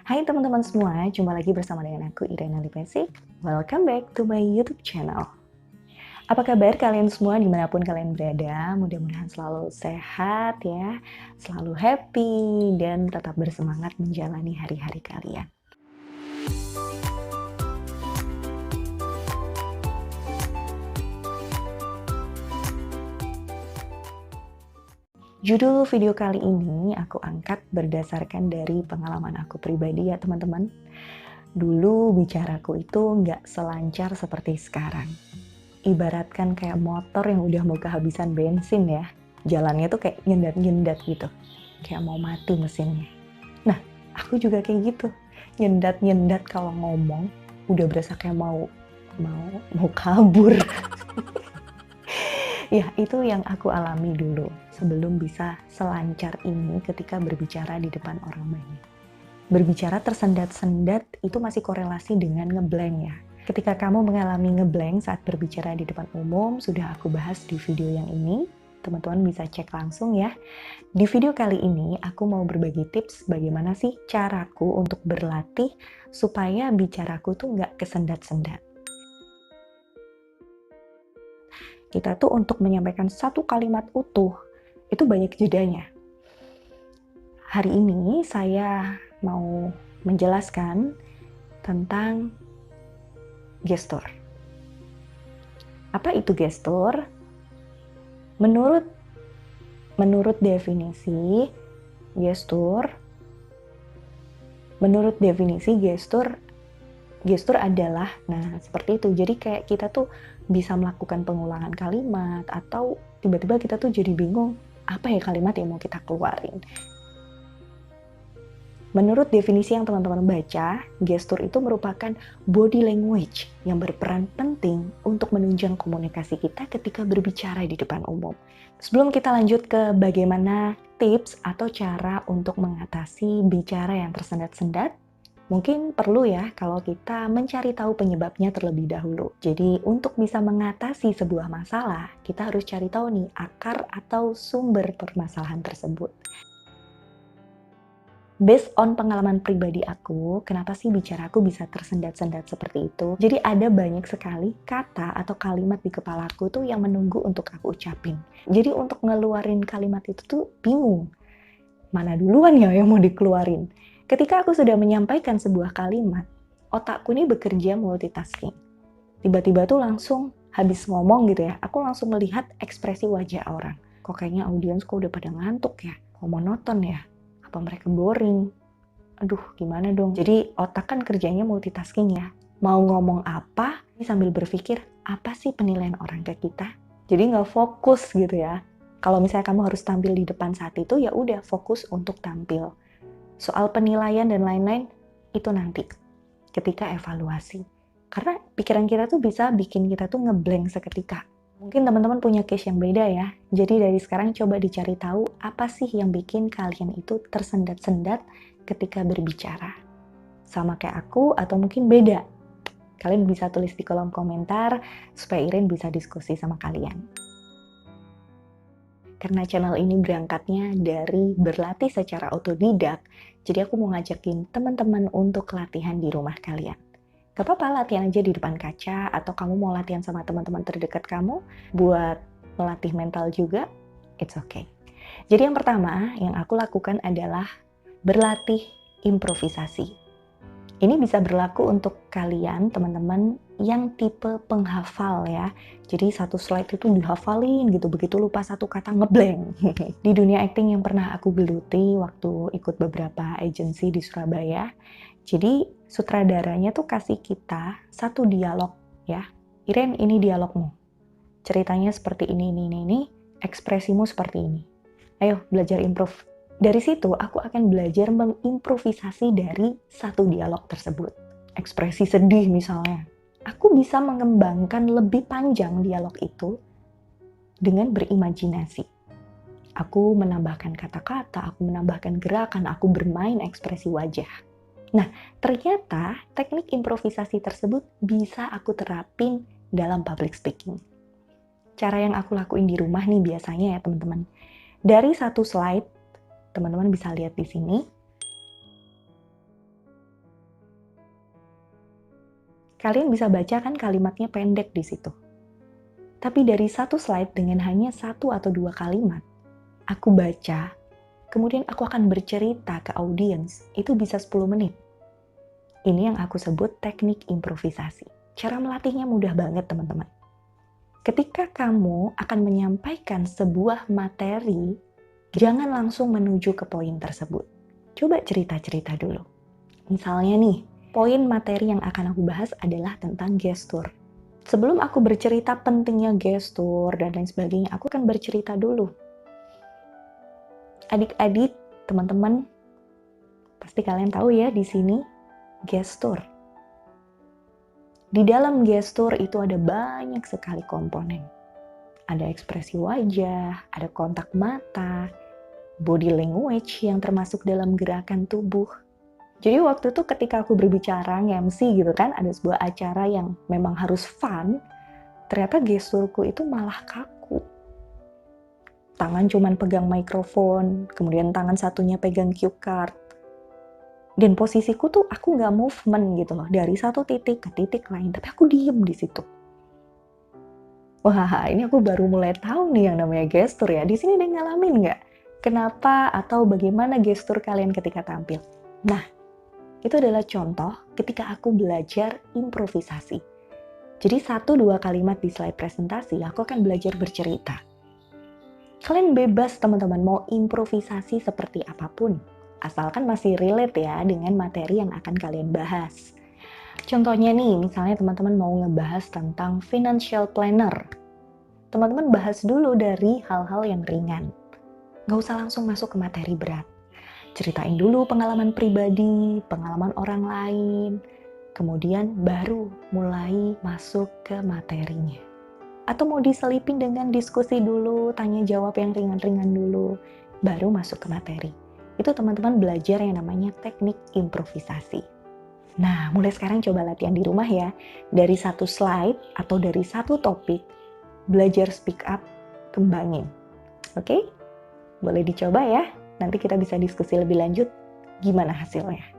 Hai teman-teman semua, jumpa lagi bersama dengan aku Irena Lipesi. Welcome back to my YouTube channel. Apa kabar kalian semua dimanapun kalian berada? Mudah-mudahan selalu sehat ya, selalu happy, dan tetap bersemangat menjalani hari-hari kalian. Judul video kali ini aku angkat berdasarkan dari pengalaman aku pribadi ya teman-teman. Dulu bicaraku itu nggak selancar seperti sekarang. Ibaratkan kayak motor yang udah mau kehabisan bensin ya. Jalannya tuh kayak nyendat-nyendat gitu. Kayak mau mati mesinnya. Nah, aku juga kayak gitu. Nyendat-nyendat kalau ngomong, udah berasa kayak mau kabur. Ya, itu yang aku alami dulu sebelum bisa selancar ini ketika berbicara di depan orang banyak. Berbicara tersendat-sendat itu masih korelasi dengan ngeblank ya. Ketika kamu mengalami ngeblank saat berbicara di depan umum, sudah aku bahas di video yang ini. Teman-teman bisa cek langsung ya. Di video kali ini, aku mau berbagi tips bagaimana sih caraku untuk berlatih supaya bicaraku tuh nggak kesendat-sendat. Kita tuh untuk menyampaikan satu kalimat utuh, itu banyak jedanya. Hari ini saya mau menjelaskan tentang gestur. Apa itu gestur? Menurut definisi gestur adalah, nah seperti itu. Jadi kayak kita tuh bisa melakukan pengulangan kalimat atau tiba-tiba kita tuh jadi bingung apa ya kalimat yang mau kita keluarin. Menurut definisi yang teman-teman baca, gestur itu merupakan body language yang berperan penting untuk menunjang komunikasi kita ketika berbicara di depan umum. Sebelum kita lanjut ke bagaimana tips atau cara untuk mengatasi bicara yang tersendat-sendat, mungkin perlu ya kalau kita mencari tahu penyebabnya terlebih dahulu. Jadi untuk bisa mengatasi sebuah masalah, kita harus cari tahu nih akar atau sumber permasalahan tersebut. Based on pengalaman pribadi aku, kenapa sih bicaraku bisa tersendat-sendat seperti itu? Jadi ada banyak sekali kata atau kalimat di kepalaku tuh yang menunggu untuk aku ucapin. Jadi untuk ngeluarin kalimat itu tuh bingung. Mana duluan ya yang mau dikeluarin? Ketika aku sudah menyampaikan sebuah kalimat, otakku ini bekerja multitasking. Tiba-tiba tuh langsung habis ngomong gitu ya, aku langsung melihat ekspresi wajah orang. Kok kayaknya audiens kok udah pada ngantuk ya? Kok monoton ya? Apa mereka boring? Aduh, gimana dong? Jadi otak kan kerjanya multitasking ya. Mau ngomong apa, sambil berpikir, apa sih penilaian orang ke kita? Jadi nggak fokus gitu ya. Kalau misalnya kamu harus tampil di depan saat itu, ya udah fokus untuk tampil. Soal penilaian dan lain-lain, itu nanti ketika evaluasi. Karena pikiran kita tuh bisa bikin kita tuh ngeblank seketika. Mungkin teman-teman punya case yang beda ya. Jadi dari sekarang coba dicari tahu apa sih yang bikin kalian itu tersendat-sendat ketika berbicara. Sama kayak aku atau mungkin beda. Kalian bisa tulis di kolom komentar supaya Iren bisa diskusi sama kalian. Karena channel ini berangkatnya dari berlatih secara otodidak, jadi aku mau ngajakin teman-teman untuk latihan di rumah kalian. Gak apa-apa latihan aja di depan kaca, atau kamu mau latihan sama teman-teman terdekat kamu, buat melatih mental juga, it's okay. Jadi yang pertama yang aku lakukan adalah berlatih improvisasi. Ini bisa berlaku untuk kalian, teman-teman, yang tipe penghafal ya. Jadi satu slide itu dihafalin gitu, begitu lupa satu kata ngeblank. Di dunia acting yang pernah aku geluti waktu ikut beberapa agensi di Surabaya, jadi sutradaranya tuh kasih kita satu dialog ya. Iren, ini dialogmu. Ceritanya seperti ini, ekspresimu seperti ini. Ayo belajar improv. Dari situ aku akan belajar mengimprovisasi dari satu dialog tersebut. Ekspresi sedih misalnya. Aku bisa mengembangkan lebih panjang dialog itu dengan berimajinasi. Aku menambahkan kata-kata, aku menambahkan gerakan, aku bermain ekspresi wajah. Nah, ternyata teknik improvisasi tersebut bisa aku terapin dalam public speaking. Cara yang aku lakuin di rumah nih biasanya ya teman-teman. Dari satu slide, teman-teman bisa lihat di sini. Kalian bisa baca kan kalimatnya pendek di situ. Tapi dari satu slide dengan hanya 1 atau 2 kalimat, aku baca, kemudian aku akan bercerita ke audiens, itu bisa 10 menit. Ini yang aku sebut teknik improvisasi. Cara melatihnya mudah banget, teman-teman. Ketika kamu akan menyampaikan sebuah materi, jangan langsung menuju ke poin tersebut. Coba cerita-cerita dulu. Misalnya nih, poin materi yang akan aku bahas adalah tentang gestur. Sebelum aku bercerita pentingnya gestur dan lain sebagainya, aku akan bercerita dulu. Adik-adik, teman-teman, pasti kalian tahu ya di sini gestur. Di dalam gestur itu ada banyak sekali komponen. Ada ekspresi wajah, ada kontak mata, body language yang termasuk dalam gerakan tubuh. Jadi waktu itu ketika aku berbicara nge-MC gitu kan, ada sebuah acara yang memang harus fun, ternyata gesturku itu malah kaku. Tangan cuman pegang mikrofon, kemudian tangan satunya pegang cue card. Dan posisiku tuh aku nggak movement gitu loh, dari satu titik ke titik lain, tapi aku diem di situ. Wah, ini aku baru mulai tahu nih yang namanya gestur ya. Di sini udah ngalamin nggak? Kenapa atau bagaimana gestur kalian ketika tampil? Nah, itu adalah contoh ketika aku belajar improvisasi. Jadi 1-2 kalimat di slide presentasi, aku akan belajar bercerita. Kalian bebas teman-teman mau improvisasi seperti apapun. Asalkan masih relate ya dengan materi yang akan kalian bahas. Contohnya nih, misalnya teman-teman mau ngebahas tentang financial planner. Teman-teman bahas dulu dari hal-hal yang ringan. Nggak usah langsung masuk ke materi berat. Ceritain dulu pengalaman pribadi, pengalaman orang lain, kemudian baru mulai masuk ke materinya. Atau mau diselipin dengan diskusi dulu, tanya jawab yang ringan-ringan dulu, baru masuk ke materi. Itu teman-teman belajar yang namanya teknik improvisasi. Nah, mulai sekarang coba latihan di rumah ya. Dari satu slide atau dari satu topik, belajar speak up, kembangin. Oke? Boleh dicoba ya. Nanti kita bisa diskusi lebih lanjut gimana hasilnya.